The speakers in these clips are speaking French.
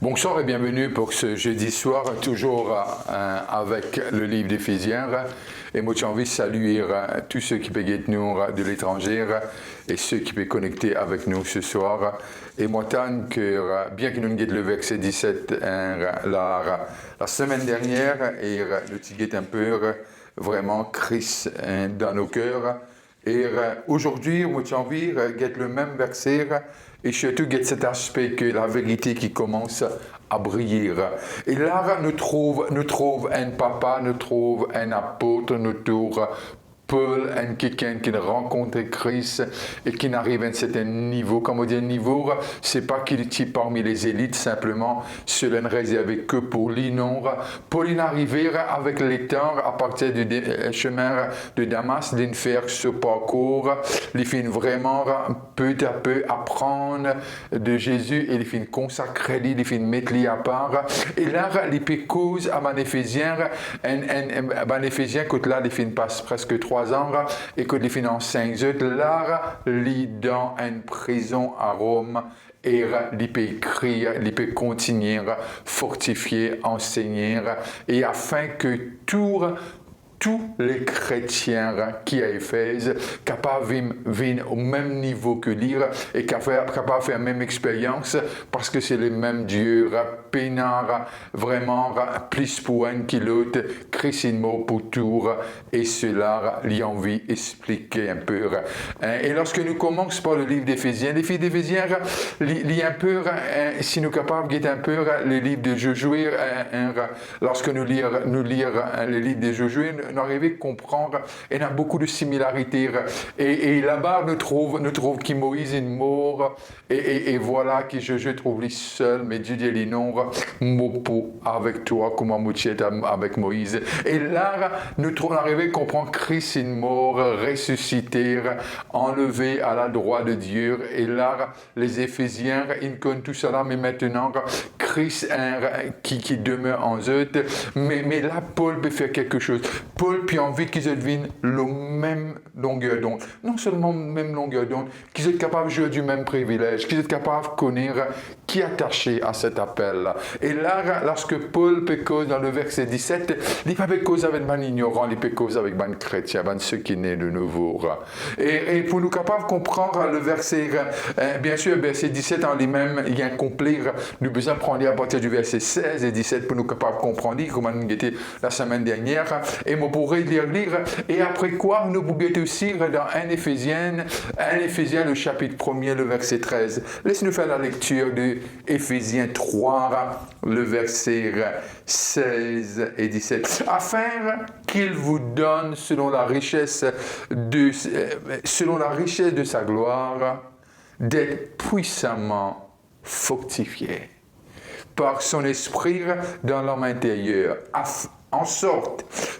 Bonsoir et bienvenue pour ce jeudi soir, toujours avec le livre d'Éphésiens. Et moi, j'ai envie de saluer tous ceux qui peuvent être nous de l'étranger et ceux qui peuvent connecter avec nous ce soir. Et moi, tant que, bien que nous nous le verset 17, la semaine dernière, et le petit un peu vraiment Christ dans nos cœurs. Et aujourd'hui, moi, j'ai envie de get le même verset et surtout get cet aspect que la vérité qui commence à briller. Et là, nous trouve un papa, nous trouve un apôtre, nous trouve Paul, quelqu'un qui rencontre Christ et qui n'arrive à un certain niveau. Comme on dit, un niveau, c'est pas qu'il est parmi les élites, simplement, cela ne réservé que pour lui, non. Paul est arrivé avec les temps, à partir du chemin de Damas, de faire ce parcours. Il fait vraiment, peu à peu, apprendre de Jésus et il fait consacrer lui, il fait mettre lui à part. Et là, il peut cause à un Éphésien, un Éphésien, que là, il fait passe presque 3 ans et que les finances 5 ans, là, lit dans une prison à Rome et il peut écrire, il peut continuer, fortifier, enseigner et afin que tous les chrétiens qui à Éphèse capables de venir au même niveau que lire et capables de faire la même expérience parce que c'est le même Dieu, pénard, vraiment plus pour un que l'autre, Christ mort pour tout et cela lui envie expliquer un peu. Et lorsque nous commençons par le livre d'Éphésiens, lit un peu, si nous sommes capables de un peu le livre de Josué, lorsque nous lire le livre de Josué, nous arrivons à comprendre, et il y a beaucoup de similarités. Et là-bas, nous trouvons que Moïse est mort, et voilà que je trouve lui seul, mais Dieu dit les noms, Mopo avec toi, comme Mouchet avec Moïse. Et là, nous arrivons à comprendre que Christ est mort, ressuscité, enlevé à la droite de Dieu. Et là, les Éphésiens, ils connaissent tout cela, mais maintenant, Christ qui demeure en eux. Mais là, Paul peut faire quelque chose. Paul puis envie qu'ils deviennent la même longueur d'onde. Non seulement même longueur d'onde, qu'ils soient capables de jouer du même privilège, qu'ils soient capables de connaître qui est attaché à cet appel. Et là, lorsque Paul peut cause dans le verset 17, il ne peut pas cause avec un ignorant, il peut cause avec un chrétien, avec ceux qui naissent de nouveau. Et pour nous capables de comprendre le verset, bien sûr, verset 17 en lui-même, il y a un complet, nous besoin de prendre à partir du verset 16 et 17 pour nous capables de comprendre comment nous était la semaine dernière. Et on pourrait lire, et après quoi, nous pouvons aussi dans 1 Éphésiens, le chapitre 1er, le verset 13. Laisse-nous faire la lecture de Éphésiens 3, le verset 16 et 17. Afin qu'il vous donne, selon la richesse de sa gloire, d'être puissamment fortifié par son esprit dans l'homme intérieur,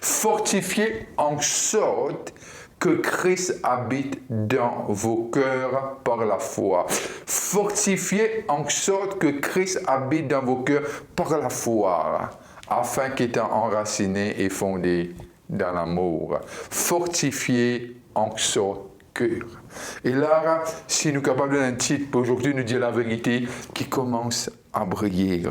fortifié en sorte que Christ habite dans vos cœurs par la foi. Fortifié en sorte que Christ habite dans vos cœurs par la foi, afin qu'étant enraciné et fondé dans l'amour. Fortifié en sorte cœur. Et là, si nous sommes capables d'un titre, aujourd'hui nous dire la vérité qui commence à briller.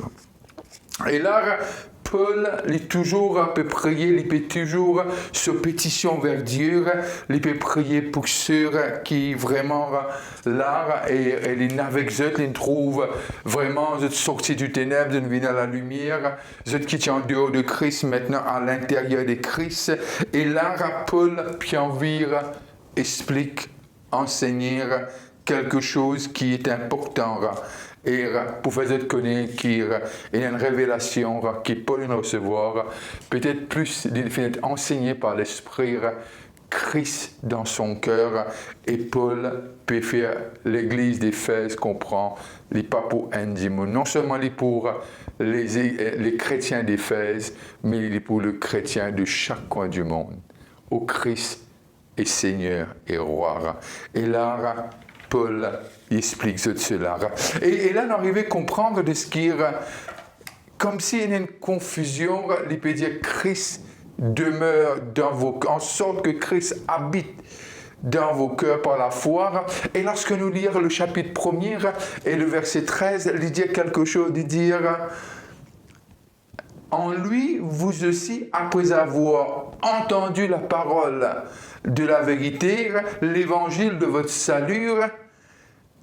Et là, Paul, il peut prier, il peut toujours se pétition vers Dieu, il peut prier pour ceux qui vraiment là, et il avec eux, il trouve vraiment de sortir du ténèbre, de venir à la lumière, ceux qui sont en dehors de Christ, maintenant à l'intérieur de Christ. Et là, Paul, puis envie, explique, enseigner quelque chose qui est important. Et pour faire connaître qu'il y a une révélation qui peut recevoir, peut-être plus enseigné par l'Esprit, Christ dans son cœur. Et Paul peut faire l'église d'Éphèse comprend les pas pour un démon. Non seulement les pour les chrétiens d'Éphèse, mais les pour le chrétien de chaque coin du monde. Au Christ est Seigneur et Roi. Et là, Paul explique cela. Et là, on arrive à comprendre de ce qui est comme s'il y avait une confusion. Il peut dire Christ demeure dans vos cœurs, en sorte que Christ habite dans vos cœurs par la foi. Et lorsque nous lisons le chapitre 1er et le verset 13, il dit quelque chose, de dire « En lui, vous aussi, après avoir entendu la parole de la vérité, l'évangile de votre salut,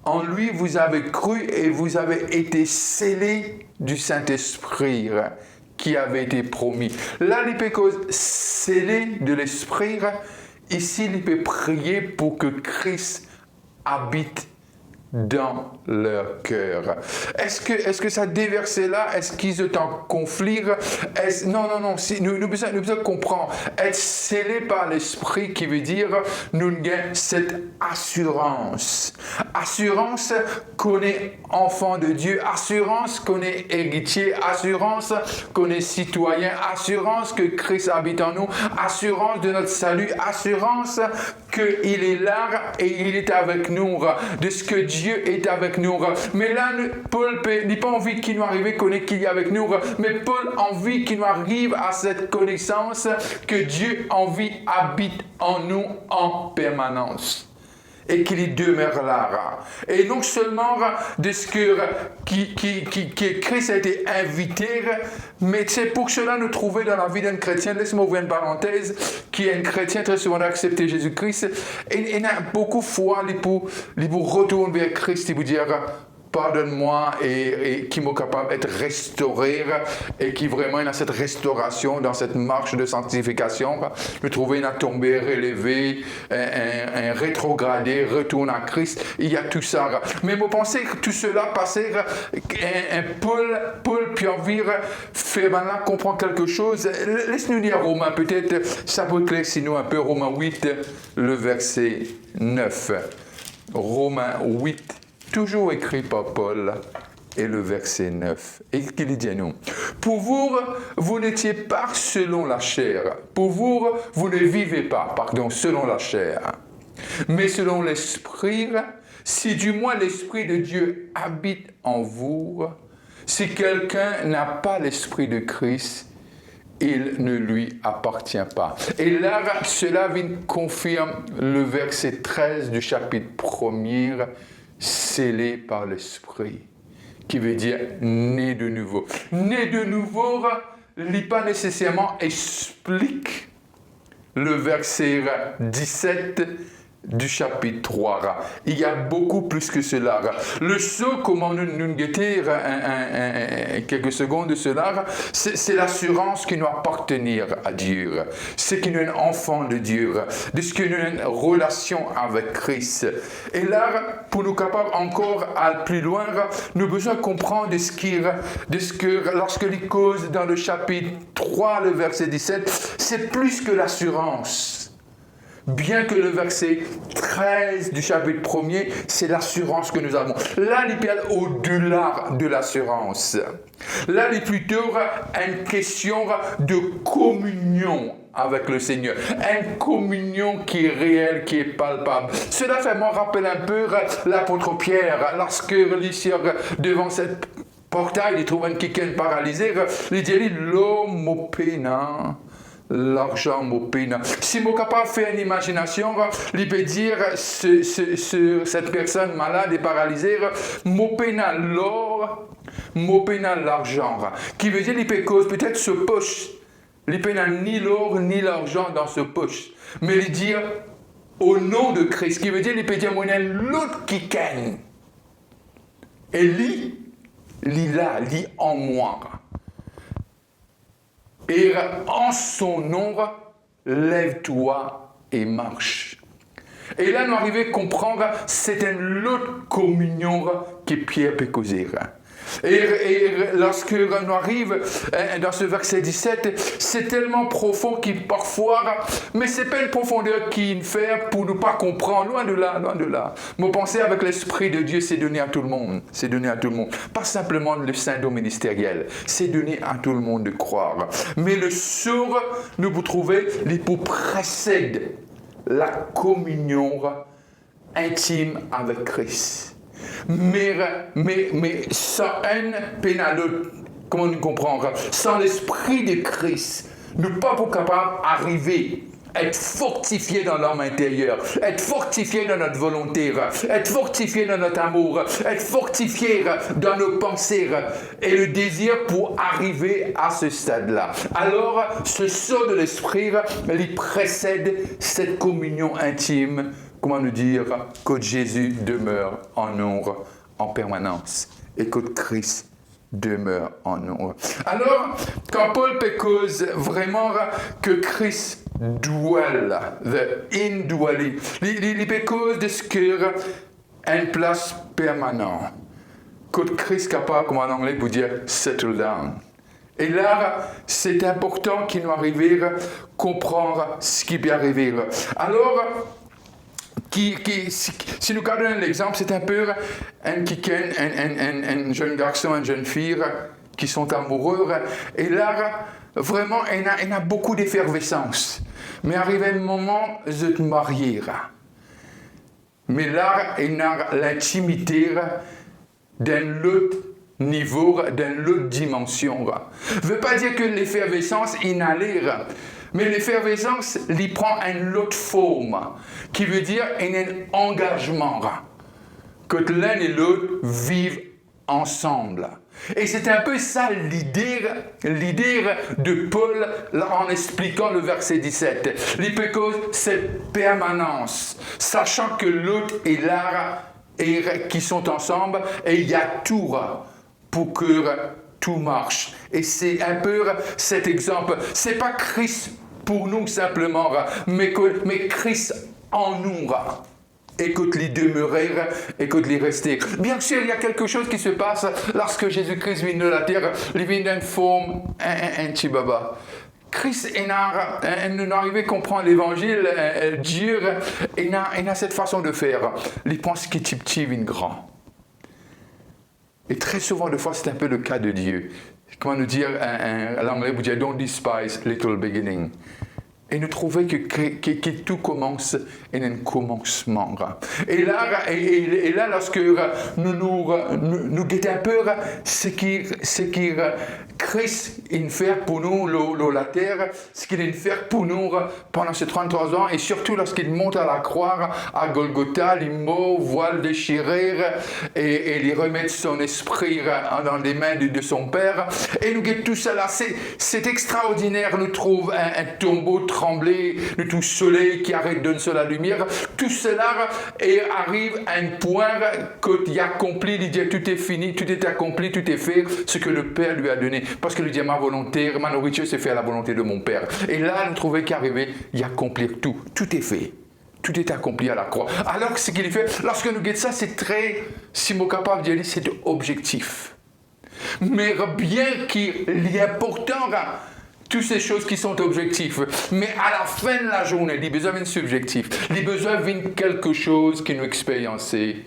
en lui, vous avez cru et vous avez été scellés du Saint-Esprit qui avait été promis. » Là, il peut scellé de l'Esprit. Ici, il peut prier pour que Christ habite dans leur cœur. Est-ce que ça déversé là, est-ce qu'ils sont en conflit? Non. Nous devons comprendre. Être scellé par l'Esprit qui veut dire nous avons cette assurance. Assurance qu'on est enfant de Dieu. Assurance qu'on est héritier. Assurance qu'on est citoyen. Assurance que Christ habite en nous. Assurance de notre salut. Assurance qu'il est là et il est avec nous. De ce que Dieu est avec nous. Mais là, Paul n'a pas envie qu'il nous arrive qu'il est avec nous, mais Paul a envie qu'il nous arrive à cette connaissance que Dieu habite en nous en permanence. Et qu'il y demeure là. Et non seulement de ce que Christ a été invité, mais c'est pour cela nous trouver dans la vie d'un chrétien, laisse-moi ouvrir une parenthèse, qui est un chrétien très souvent accepté Jésus-Christ, et il y a beaucoup de fois, il retourne vers Christ, il vous dire pardonne-moi et qui m'est capable d'être restauré et qui vraiment a cette restauration dans cette marche de sanctification. Nous trouvons un tombé, relevé, un rétrogradé, retourne à Christ. Il y a tout ça. Mais vous pensez que tout cela passait un Paul puis envie fait maintenant comprendre quelque chose. Laisse-nous lire Romains, peut-être ça peut éclaircir nous un peu. Romains 8, le verset 9. Romains 8. Toujours écrit par Paul, et le verset 9. Et qu'il dit à nous, pour vous, vous n'étiez pas selon la chair. Pour vous, vous ne vivez pas, selon la chair. Mais selon l'Esprit, si du moins l'Esprit de Dieu habite en vous, si quelqu'un n'a pas l'Esprit de Christ, il ne lui appartient pas. Et là, cela confirme le verset 13 du chapitre 1er, scellé par l'Esprit, qui veut dire né de nouveau. Né de nouveau, il pas nécessairement explique le verset 17 du chapitre 3. Il y a beaucoup plus que cela. Le saut, comment nous guetter quelques secondes de cela, c'est l'assurance qui nous appartenir à Dieu. C'est qu'il y a un enfant de Dieu. De ce qu'il y a une relation avec Christ. Et là, pour nous capables encore à aller plus loin, nous avons besoin de comprendre de ce que lorsque les causes dans le chapitre 3, le verset 17, c'est plus que l'assurance. Bien que le verset 13 du chapitre 1er, c'est l'assurance que nous avons. Là, il parle au-delà de l'assurance. Là, il est plutôt une question de communion avec le Seigneur. Une communion qui est réelle, qui est palpable. Cela fait me rappeler un peu l'apôtre Pierre, lorsque il est devant cette portail, il trouve un quelqu'un paralysé, il dit « l'homme au pénin ». L'argent m'opine. Si je suis capable de faire une imagination, il peut dire cette personne malade et paralysée, m'opine l'or, m'opine l'argent. Qui veut dire qu'il peut cause peut-être ce poche. Il peut ni l'or ni l'argent dans ce poche. Mais il dit au nom de Christ. Qui veut dire qu'il peut dire moi l'autre qui ken. Et lui là, lui en moi. Et en son nom, lève-toi et marche. Et là, nous arrivons à comprendre, c'est une autre communion que Pierre peut causer. Et lorsque nous arrivons dans ce verset 17, c'est tellement profond qu'il parfois, mais ce n'est pas une profondeur qu'il fait pour ne pas comprendre, loin de là, loin de là. Mon pensée avec l'Esprit de Dieu, c'est donné à tout le monde, c'est donné à tout le monde. Pas simplement le syndrome ministériel, c'est donné à tout le monde de croire. Mais le sourd, nous vous trouvez, il précède la communion intime avec Christ. Mais sans haine pénale, comment nous comprendre? Sans l'esprit de Christ, nous ne sommes pas capables d'arriver être fortifié dans l'homme intérieur, être fortifié dans notre volonté, être fortifié dans notre amour, être fortifié dans nos pensées et le désir pour arriver à ce stade-là. Alors, ce saut de l'esprit, il précède cette communion intime, comment nous dire, que Jésus demeure en nous en permanence et que Christ demeure en nous. Alors, quand Paul cause vraiment que Christ dwell, the indwelling, il cause de ce que une place permanente, que Christ est capable, comme en anglais, pour dire settle down. Et là, c'est important qu'il nous arrive à comprendre ce qui peut arriver. Alors, si nous regardons l'exemple, c'est un peu un jeune garçon, une jeune fille qui sont amoureux. Et là, vraiment, il y a beaucoup d'effervescence. Mais arrive un moment de te marier. Mais là, il y a l'intimité d'un autre niveau, d'une autre dimension. Ça ne veut pas dire que l'effervescence est inhalée. Mais l'effervescence, il prend une autre forme, qui veut dire un engagement, que l'un et l'autre vivent ensemble. Et c'est un peu ça l'idée de Paul en expliquant le verset 17. L'hypocause, cette permanence, sachant que l'autre est là et qui sont ensemble, et il y a tout pour que tout marche. Et c'est un peu cet exemple. C'est pas Christ pour nous simplement, mais Christ en nous. Écoute les demeurer, écoute les rester. Bien sûr, il y a quelque chose qui se passe lorsque Jésus-Christ vient de la terre. Il vient d'une forme, un petit baba. Christ, il n'arrive à comprendre l'évangile, Dieu, il a cette façon de faire. Il pense qu'il est petit, il est grand. Et très souvent, de fois, c'est un peu le cas de Dieu. Comment nous dire, à l'anglais, vous dites, don't despise little beginning. Et nous trouvons que tout commence en un commencement. Et là, lorsque nous guettons un peu ce qui Christ il fait pour nous, la terre, ce qu'il a fait pour nous pendant ces 33 ans, et surtout lorsqu'il monte à la croix à Golgotha, il meurt, voile déchiré, et il remet son esprit dans les mains de son Père. Et nous guettons tout cela. C'est extraordinaire. Nous trouvons un tombeau tremblé, le tout soleil qui arrête de donner la lumière. Tout cela et arrive à un point qu'il a accompli, il dit tout est fini, tout est accompli, tout est fait, ce que le Père lui a donné. Parce que lui dit ma volonté, ma nourriture c'est fait à la volonté de mon Père. Et là, nous trouvons qu'arrivé, il accomplit tout. Tout est fait. Tout est accompli à la croix. Alors que ce qu'il fait, lorsque nous guettons ça, c'est très, si mon capable de dire, c'est objectif. Mais bien qu'il y ait pourtant toutes ces choses qui sont objectives, mais à la fin de la journée, il a besoin d'un subjectif. Il a besoin de quelque chose qui nous expériencer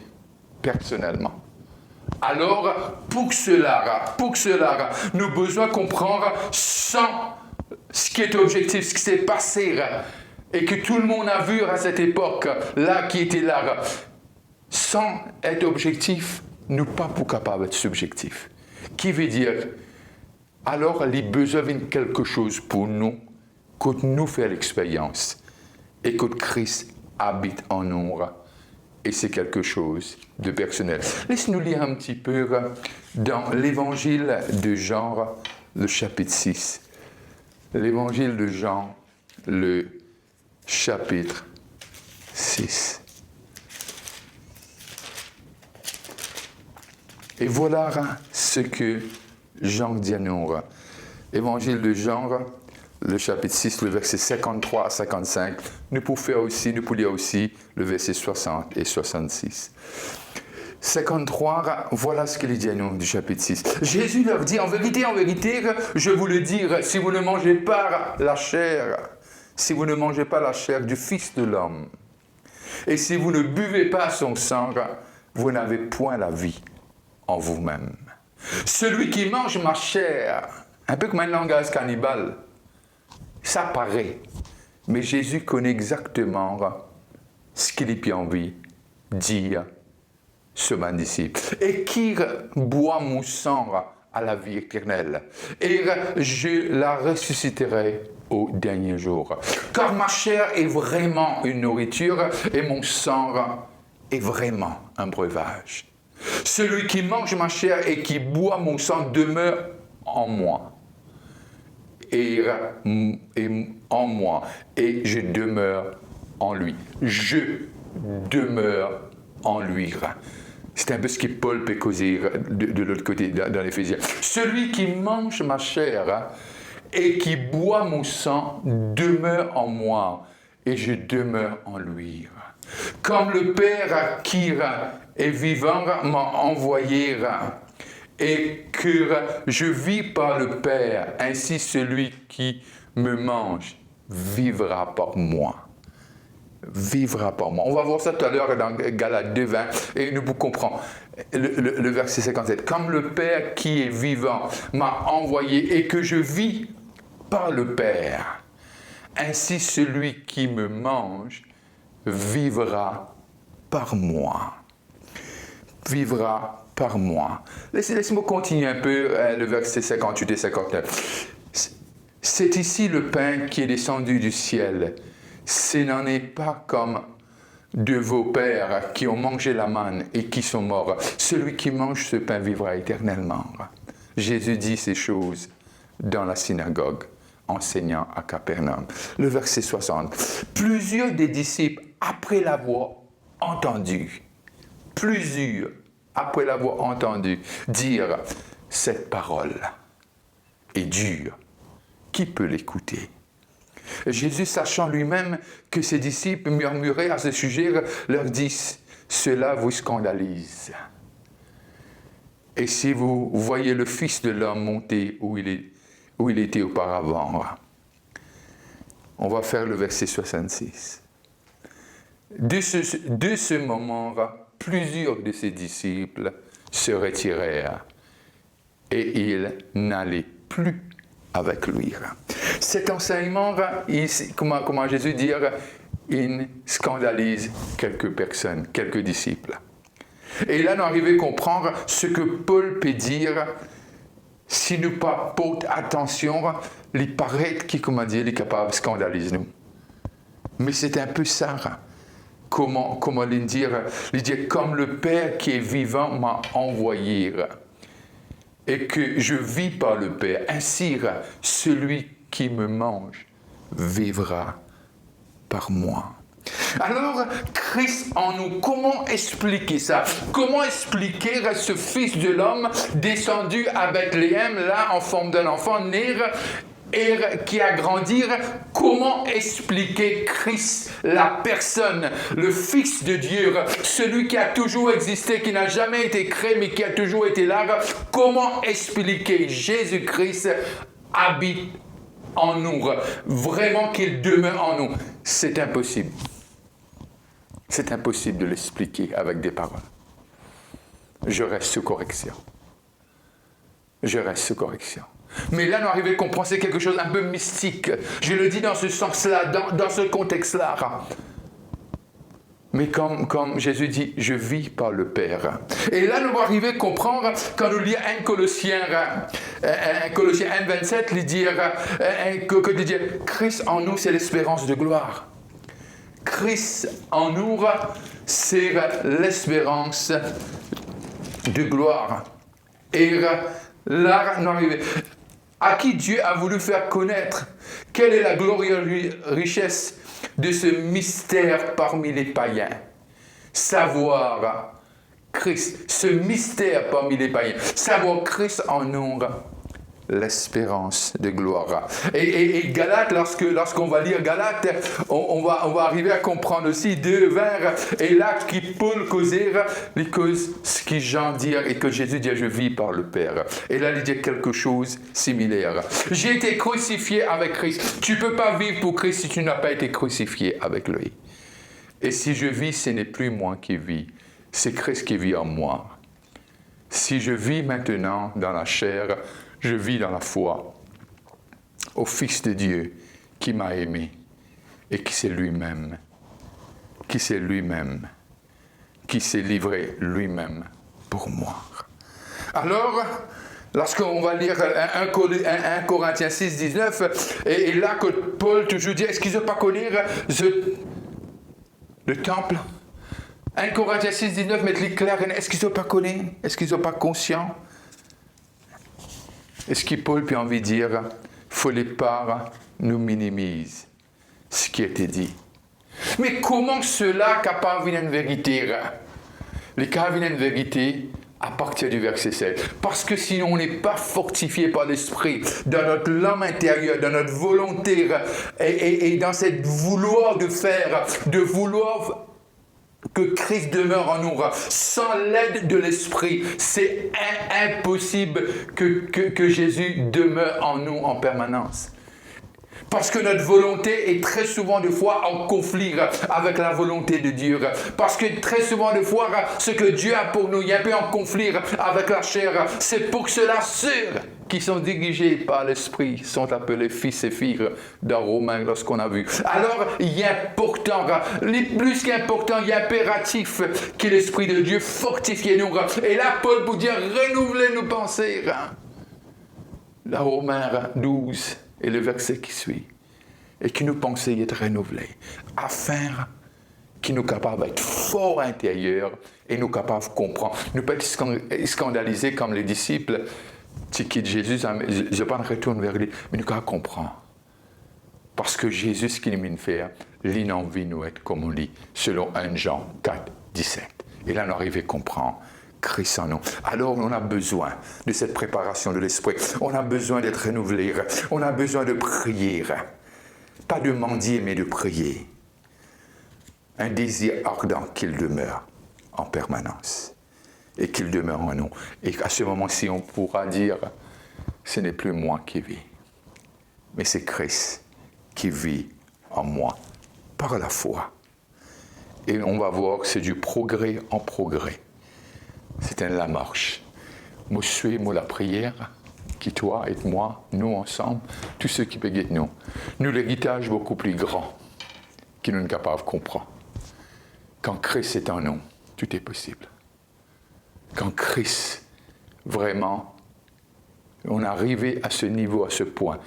personnellement. Alors, pour cela, nous avons besoin de comprendre sans ce qui est objectif, ce qui s'est passé et que tout le monde a vu à cette époque-là, qui était là. Sans être objectif, nous ne sommes pas capables d'être subjectifs. Qui veut dire, alors, il a besoin de quelque chose pour nous, que nous faisons l'expérience et que Christ habite en nous. Et c'est quelque chose de personnel. Laisse-nous lire un petit peu dans l'évangile de Jean, le chapitre 6. L'évangile de Jean, le chapitre 6. Et voilà ce que Jean dit à nous. Évangile de Jean, le chapitre 6, le verset 53 à 55. Nous pouvons lire aussi le verset 60 et 66. 53, voilà ce qu'il dit à nous du chapitre 6. Jésus leur dit, en vérité, je vous le dis, si vous ne mangez pas la chair du Fils de l'homme, et si vous ne buvez pas son sang, vous n'avez point la vie en vous-même. Celui qui mange ma chair, un peu comme un langage cannibale, ça paraît, mais Jésus connaît exactement ce qu'il a envie de dire ce disciple. Et qui boit mon sang à la vie éternelle, et je la ressusciterai au dernier jour. Car ma chair est vraiment une nourriture, et mon sang est vraiment un breuvage. Celui qui mange ma chair et qui boit mon sang demeure en moi, et en moi, et je demeure en lui. Je demeure en lui. C'est un peu ce que Paul peut causer de l'autre côté dans l'Éphésiens. Celui qui mange ma chair et qui boit mon sang demeure en moi, et je demeure en lui. Comme le Père qui est vivant m'a envoyé, et que je vis par le Père, ainsi celui qui me mange vivra par moi. Vivra par moi. On va voir ça tout à l'heure dans Galates 2:20 et nous comprenons le verset 57. Comme le Père qui est vivant m'a envoyé et que je vis par le Père, ainsi celui qui me mange vivra par moi. Vivra par moi. Laissez-moi continuer un peu le verset 58 et 59. C'est ici le pain qui est descendu du ciel. Ce n'en est pas comme de vos pères qui ont mangé la manne et qui sont morts. Celui qui mange ce pain vivra éternellement. Jésus dit ces choses dans la synagogue, enseignant à Capernaum. Le verset 60. Plusieurs des disciples, après l'avoir entendu, dire cette parole est dure. Qui peut l'écouter? Jésus, sachant lui-même que ses disciples murmuraient à ce sujet, leur dit, cela vous scandalise. Et si vous voyez le Fils de l'homme monter où il était auparavant, on va faire le verset 66. De ce moment, plusieurs de ses disciples se retirèrent et ils n'allaient plus avec lui. Cet enseignement, comment Jésus dit, il scandalise quelques personnes, quelques disciples. Et là, nous arrivons à comprendre ce que Paul peut dire si nous pas portons attention, il paraît qu'il est capable de scandaliser nous. Mais c'est un peu ça. Comment il dit, comme le Père qui est vivant m'a envoyé, et que je vis par le Père, ainsi celui qui me mange vivra par moi. Alors, Christ en nous, comment expliquer ça? Comment expliquer ce Fils de l'homme descendu à Bethléem, là, en forme d'un enfant, né et qui a grandi? Comment expliquer Christ, la personne, le Fils de Dieu, celui qui a toujours existé, qui n'a jamais été créé, mais qui a toujours été là? Comment expliquer Jésus-Christ habite en nous, vraiment qu'il demeure en nous? C'est impossible. C'est impossible de l'expliquer avec des paroles. Je reste sous correction. Mais là, nous arrivons à comprendre, c'est quelque chose d'un peu mystique. Je le dis dans ce sens-là, dans ce contexte-là. Mais comme Jésus dit, je vis par le Père. Et là, nous arrivons à comprendre, quand nous lisons 1 Colossiens 1,27, il dit que Christ en nous, c'est l'espérance de gloire. Christ en nous, c'est l'espérance de gloire. Et là, nous arrivons à qui Dieu a voulu faire connaître quelle est la glorieuse richesse de ce mystère parmi les païens. Savoir Christ, ce mystère parmi les païens. Savoir Christ en nous, l'espérance de gloire. Et Galates, lorsqu'on va lire Galates, on va arriver à comprendre aussi 2:20, et là qui Paul causait, il cause ce que Jean dit et que Jésus dit, je vis par le Père. Et là il dit quelque chose de similaire. J'ai été crucifié avec Christ. Tu ne peux pas vivre pour Christ si tu n'as pas été crucifié avec lui. Et si je vis, ce n'est plus moi qui vis, c'est Christ qui vit en moi. Si je vis maintenant dans la chair, je vis dans la foi au Fils de Dieu qui m'a aimé et qui s'est livré lui-même pour moi. Alors, Lorsqu'on va lire 1 Corinthiens 6, 19, et là que Paul toujours dit, est-ce qu'ils n'ont pas connu le temple? 1 Corinthiens 6, 19, met clair, est-ce qu'ils n'ont pas connu? Est-ce qu'ils n'ont pas conscient? Est-ce que Paul peut envie de dire, faut les parts nous minimise ce qui a été dit? Mais comment cela capable d'une vérité? Les cas viennent vérité à partir du verset 7. Parce que sinon on n'est pas fortifié par l'esprit dans notre âme intérieure, dans notre volonté et dans cette vouloir de faire, de vouloir que Christ demeure en nous. Sans l'aide de l'esprit, c'est impossible que Jésus demeure en nous en permanence. Parce que notre volonté est très souvent de fois en conflit avec la volonté de Dieu. Parce que très souvent de fois, ce que Dieu a pour nous, il y a un peu en conflit avec la chair. C'est pour cela, ceux qui sont dirigés par l'Esprit sont appelés fils et filles dans Romains lorsqu'on a vu. Alors, il est important, plus qu'important, il est impératif que l'Esprit de Dieu fortifie nous. Et là, Paul pour dire, renouveler nos pensées. Dans Romains 12. Et le verset qui suit, et qui nous pensait être renouvelé, afin qu'il nous capable d'être fort intérieur et nous capable de comprendre. Ne pas être scandalisés comme les disciples qui quittent Jésus, je ne retourne vers lui, mais nous capable comprendre. Parce que Jésus, ce qu'il nous fait, il a envie de nous être comme on lit, selon 1 Jean 4, 17. Et là, on arrive à comprendre. Christ en nous. Alors, on a besoin de cette préparation de l'esprit. On a besoin d'être renouvelé. On a besoin de prier. Pas de mendier, mais de prier. Un désir ardent qu'il demeure en permanence. Et qu'il demeure en nous. Et à ce moment-ci, on pourra dire, ce n'est plus moi qui vis, mais c'est Christ qui vit en moi par la foi. Et on va voir que c'est du progrès en progrès. C'est la marche. Moi, je suis, moi, la prière, qui toi et moi, nous ensemble, tous ceux qui peuvent nous. Nous, l'héritage beaucoup plus grand, qui nous sommes capables de comprendre. Quand Christ est en nous, tout est possible. Quand Christ, vraiment, on est arrivé à ce niveau, à ce point,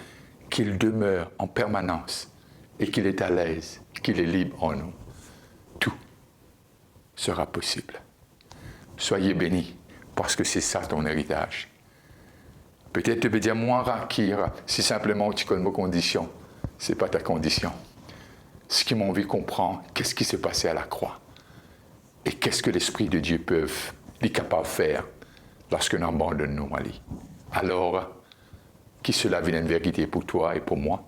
qu'il demeure en permanence et qu'il est à l'aise, qu'il est libre en nous, tout sera possible. Soyez bénis, parce que c'est ça ton héritage. Peut-être tu peux dire, moi, Rakir, si simplement tu connais mes conditions, ce n'est pas ta condition. Ce qui m'a envie de comprendre, qu'est-ce qui s'est passé à la croix? Et qu'est-ce que l'Esprit de Dieu est capable de faire lorsque nous abandonnons à lui? Alors, qui cela vient une vérité pour toi et pour moi?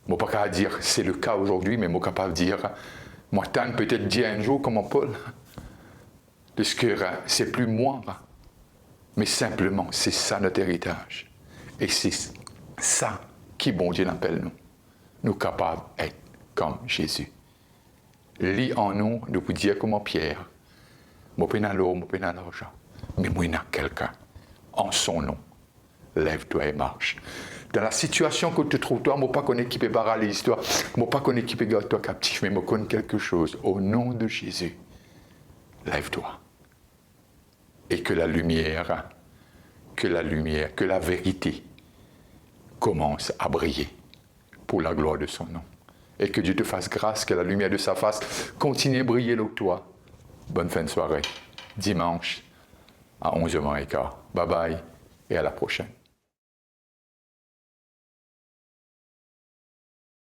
Je ne peux pas dire, c'est le cas aujourd'hui, mais je suis capable de dire, moi, tant peut-être dire un jour, comme Paul, de ce que c'est plus moi, mais simplement, c'est ça notre héritage. Et c'est ça qui, bon Dieu, appelle nous. Nous capables d'être comme Jésus. Lis en nous, de vous dire comme Pierre, je ne peux pas l'eau, je ne peux pas l'argent, mais moi, il y a quelqu'un, en son nom, lève-toi et marche. Dans la situation que tu te trouves, toi, je ne pas connaître qui peut paralyser toi, je ne pas connaître qui peut garder toi captif, mais je connais quelque chose. Au nom de Jésus, lève-toi. Et que la lumière, que la vérité commence à briller pour la gloire de son nom. Et que Dieu te fasse grâce, que la lumière de sa face continue à briller là toi. Bonne fin de soirée. Dimanche à 11h15. Bye bye et à la prochaine.